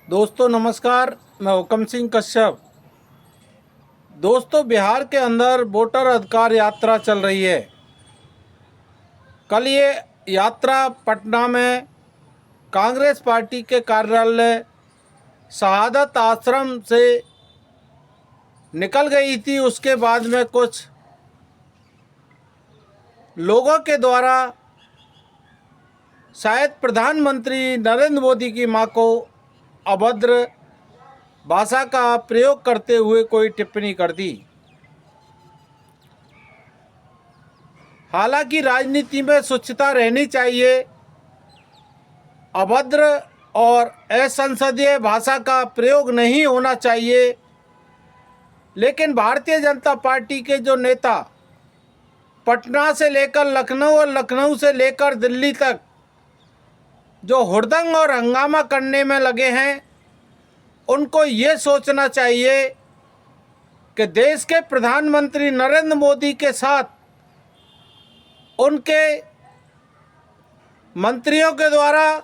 दोस्तों नमस्कार। मैं हुकम सिंह कश्यप। दोस्तों, बिहार के अंदर वोटर अधिकार यात्रा चल रही है। कल ये यात्रा पटना में कांग्रेस पार्टी के कार्यालय शहादत आश्रम से निकल गई थी। उसके बाद में कुछ लोगों के द्वारा शायद प्रधानमंत्री नरेंद्र मोदी की मां को अभद्र भाषा का प्रयोग करते हुए कोई टिप्पणी कर दी। हालांकि राजनीति में स्वच्छता रहनी चाहिए। अभद्र और असंसदीय भाषा का प्रयोग नहीं होना चाहिए। लेकिन भारतीय जनता पार्टी के जो नेता पटना से लेकर लखनऊ और लखनऊ से लेकर दिल्ली तक जो हुड़दंग और हंगामा करने में लगे हैं, उनको ये सोचना चाहिए कि देश के प्रधानमंत्री नरेंद्र मोदी के साथ उनके मंत्रियों के द्वारा,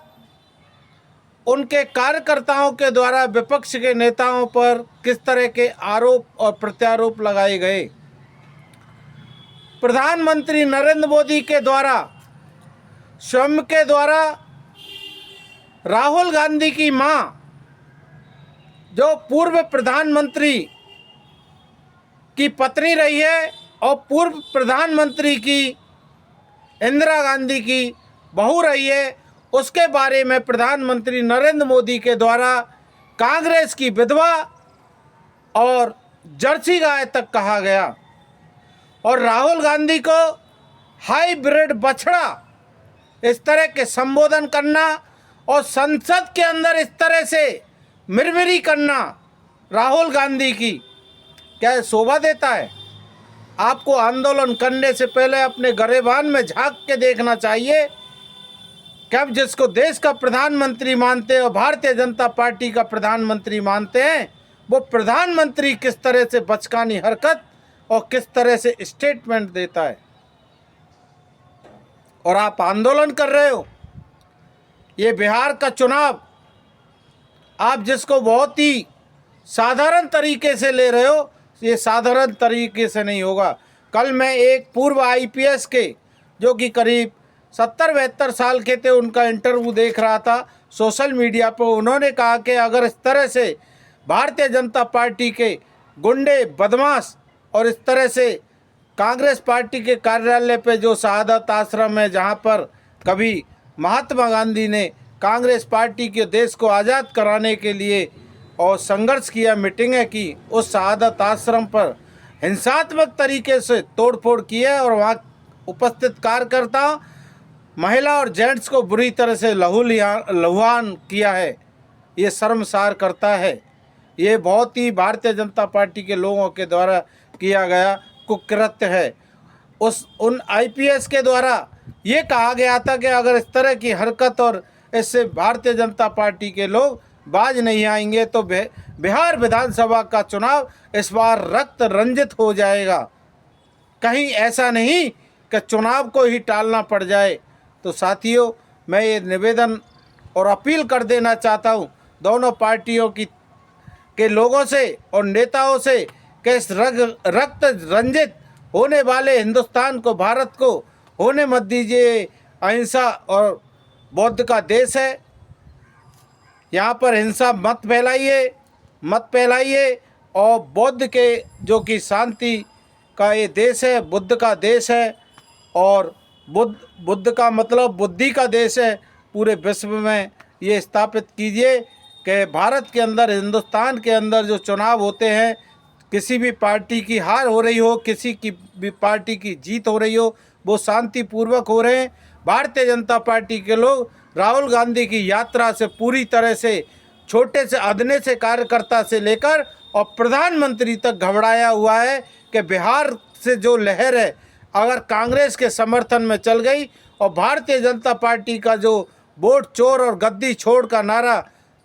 उनके कार्यकर्ताओं के द्वारा विपक्ष के नेताओं पर किस तरह के आरोप और प्रत्यारोप लगाए गए। प्रधानमंत्री नरेंद्र मोदी के द्वारा, स्वयं के द्वारा राहुल गांधी की मां, जो पूर्व प्रधानमंत्री की पत्नी रही है और पूर्व प्रधानमंत्री की इंदिरा गांधी की बहू रही है, उसके बारे में प्रधानमंत्री नरेंद्र मोदी के द्वारा कांग्रेस की विधवा और जर्सी गाय तक कहा गया। और राहुल गांधी को हाइब्रिड बछड़ा इस तरह के संबोधन करना और संसद के अंदर इस तरह से मिरमिरी करना राहुल गांधी की क्या शोभा देता है? आपको आंदोलन करने से पहले अपने गरेबान में झांक के देखना चाहिए कि अब जिसको देश का प्रधानमंत्री मानते हैं और भारतीय जनता पार्टी का प्रधानमंत्री मानते हैं, वो प्रधानमंत्री किस तरह से बचकानी हरकत और किस तरह से स्टेटमेंट देता है। और आप आंदोलन कर रहे हो। ये बिहार का चुनाव आप जिसको बहुत ही साधारण तरीके से ले रहे हो, ये साधारण तरीके से नहीं होगा। कल मैं एक पूर्व आईपीएस के, जो कि करीब 70-72 साल के थे, उनका इंटरव्यू देख रहा था सोशल मीडिया पर। उन्होंने कहा कि अगर इस तरह से भारतीय जनता पार्टी के गुंडे बदमाश और इस तरह से कांग्रेस पार्टी के कार्यालय पे जो शहादत आश्रम है, जहाँ पर कभी महात्मा गांधी ने कांग्रेस पार्टी के देश को आज़ाद कराने के लिए और संघर्ष किया, मीटिंगें की, उस शहादत आश्रम पर हिंसात्मक तरीके से तोड़फोड़ की है और वहाँ उपस्थित कार्यकर्ताओं, महिला और जेंट्स को बुरी तरह से लहूलुहान किया है। ये शर्मसार करता है। ये बहुत ही भारतीय जनता पार्टी के लोगों के द्वारा किया गया कुकृत्य है। उन आईपीएस के द्वारा ये कहा गया था कि अगर इस तरह की हरकत और इससे भारतीय जनता पार्टी के लोग बाज नहीं आएंगे तो बिहार विधानसभा का चुनाव इस बार रक्त रंजित हो जाएगा। कहीं ऐसा नहीं कि चुनाव को ही टालना पड़ जाए। तो साथियों, मैं ये निवेदन और अपील कर देना चाहता हूँ दोनों पार्टियों के लोगों से और नेताओं से कि इस रक्त रंजित होने वाले हिंदुस्तान को, भारत को होने मत दीजिए। अहिंसा और बौद्ध का देश है, यहाँ पर हिंसा मत फैलाइए और बौद्ध के, जो कि शांति का ये देश है, बुद्ध का देश है और बुद्ध का मतलब बुद्धि का देश है। पूरे विश्व में ये स्थापित कीजिए कि भारत के अंदर, हिंदुस्तान के अंदर जो चुनाव होते हैं, किसी भी पार्टी की हार हो रही हो, किसी की भी पार्टी की जीत हो रही हो, वो शांतिपूर्वक हो रहे हैं। भारतीय जनता पार्टी के लोग राहुल गांधी की यात्रा से पूरी तरह से छोटे से अदने से कार्यकर्ता से लेकर और प्रधानमंत्री तक घबराया हुआ है कि बिहार से जो लहर है, अगर कांग्रेस के समर्थन में चल गई और भारतीय जनता पार्टी का जो वोट चोर और गद्दी छोड़ का नारा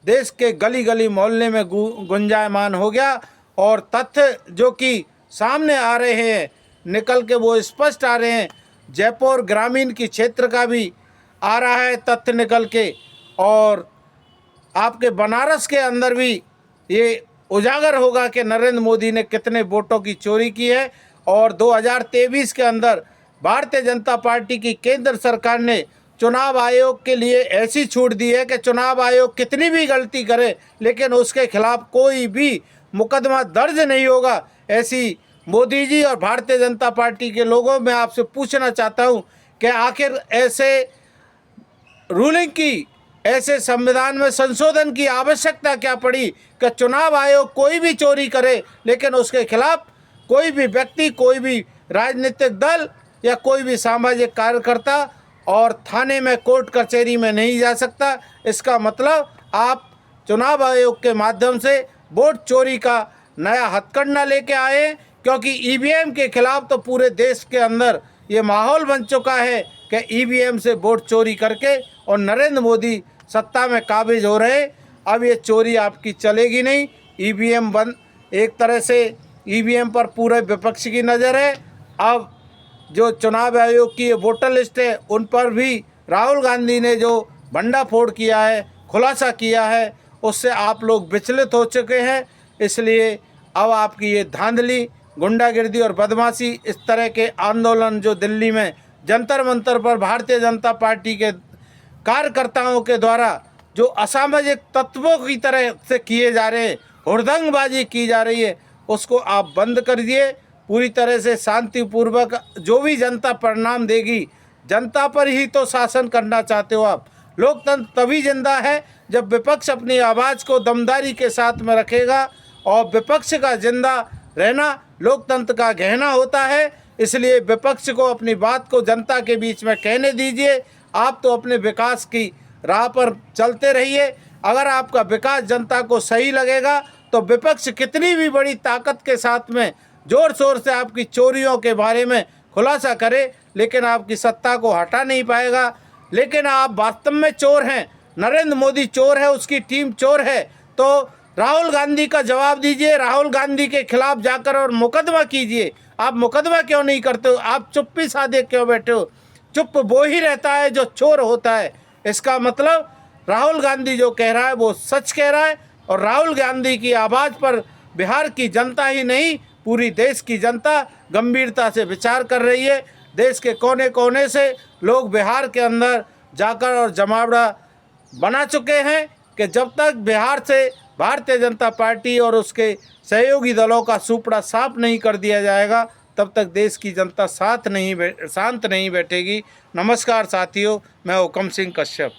देश के गली गली मोहल्ले में गुंजायमान हो गया और तथ्य जो कि सामने आ रहे हैं निकल के, वो स्पष्ट आ रहे हैं। जयपुर ग्रामीण की क्षेत्र का भी आ रहा है तथ्य निकल के। और आपके बनारस के अंदर भी ये उजागर होगा कि नरेंद्र मोदी ने कितने वोटों की चोरी की है। और 2023 के अंदर भारतीय जनता पार्टी की केंद्र सरकार ने चुनाव आयोग के लिए ऐसी छूट दी है कि चुनाव आयोग कितनी भी गलती करे लेकिन उसके खिलाफ कोई भी मुकदमा दर्ज नहीं होगा। ऐसी मोदी जी और भारतीय जनता पार्टी के लोगों, मैं आपसे पूछना चाहता हूं कि आखिर ऐसे रूलिंग की, ऐसे संविधान में संशोधन की आवश्यकता क्या पड़ी कि चुनाव आयोग कोई भी चोरी करे लेकिन उसके खिलाफ कोई भी व्यक्ति, कोई भी राजनीतिक दल या कोई भी सामाजिक कार्यकर्ता और थाने में, कोर्ट कचहरी में नहीं जा सकता। इसका मतलब आप चुनाव आयोग के माध्यम से वोट चोरी का नया हथकंडा लेके आए, क्योंकि ईवीएम के खिलाफ तो पूरे देश के अंदर ये माहौल बन चुका है कि ईवीएम से वोट चोरी करके और नरेंद्र मोदी सत्ता में काबिज हो रहे। अब ये चोरी आपकी चलेगी नहीं। ईवीएम बंद, एक तरह से ईवीएम पर पूरे विपक्ष की नज़र है। अब जो चुनाव आयोग की वोटर लिस्ट है उन पर भी राहुल गांधी ने जो भंडाफोड़ किया है, खुलासा किया है, उससे आप लोग विचलित हो चुके हैं। इसलिए अब आपकी ये धांधली, गुंडागिर्दी और बदमाशी, इस तरह के आंदोलन जो दिल्ली में जंतर मंतर पर भारतीय जनता पार्टी के कार्यकर्ताओं के द्वारा जो असामाजिक तत्वों की तरह से किए जा रहे हैं, हुड़दंगबाजी की जा रही है, उसको आप बंद कर दिए। पूरी तरह से शांतिपूर्वक जो भी जनता परिणाम देगी, जनता पर ही तो शासन करना चाहते हो आप। लोकतंत्र तभी जिंदा है जब विपक्ष अपनी आवाज़ को दमदारी के साथ में रखेगा, और विपक्ष का जिंदा रहना लोकतंत्र का गहना होता है। इसलिए विपक्ष को अपनी बात को जनता के बीच में कहने दीजिए। आप तो अपने विकास की राह पर चलते रहिए। अगर आपका विकास जनता को सही लगेगा तो विपक्ष कितनी भी बड़ी ताकत के साथ में ज़ोर शोर से आपकी चोरियों के बारे में खुलासा करे, लेकिन आपकी सत्ता को हटा नहीं पाएगा। लेकिन आप वास्तव में चोर हैं, नरेंद्र मोदी चोर है, उसकी टीम चोर है, तो राहुल गांधी का जवाब दीजिए। राहुल गांधी के खिलाफ जाकर और मुकदमा कीजिए। आप मुकदमा क्यों नहीं करते हो? आप चुप्पी साधे क्यों बैठे हो? चुप वो ही रहता है जो चोर होता है। इसका मतलब राहुल गांधी जो कह रहा है वो सच कह रहा है, और राहुल गांधी की आवाज़ पर बिहार की जनता ही नहीं, पूरी देश की जनता गंभीरता से विचार कर रही है। देश के कोने कोने से लोग बिहार के अंदर जाकर और जमावड़ा बना चुके हैं कि जब तक बिहार से भारतीय जनता पार्टी और उसके सहयोगी दलों का सुपड़ा साफ नहीं कर दिया जाएगा, तब तक देश की जनता शांत नहीं बैठेगी। नमस्कार साथियों, मैं हुकम सिंह कश्यप।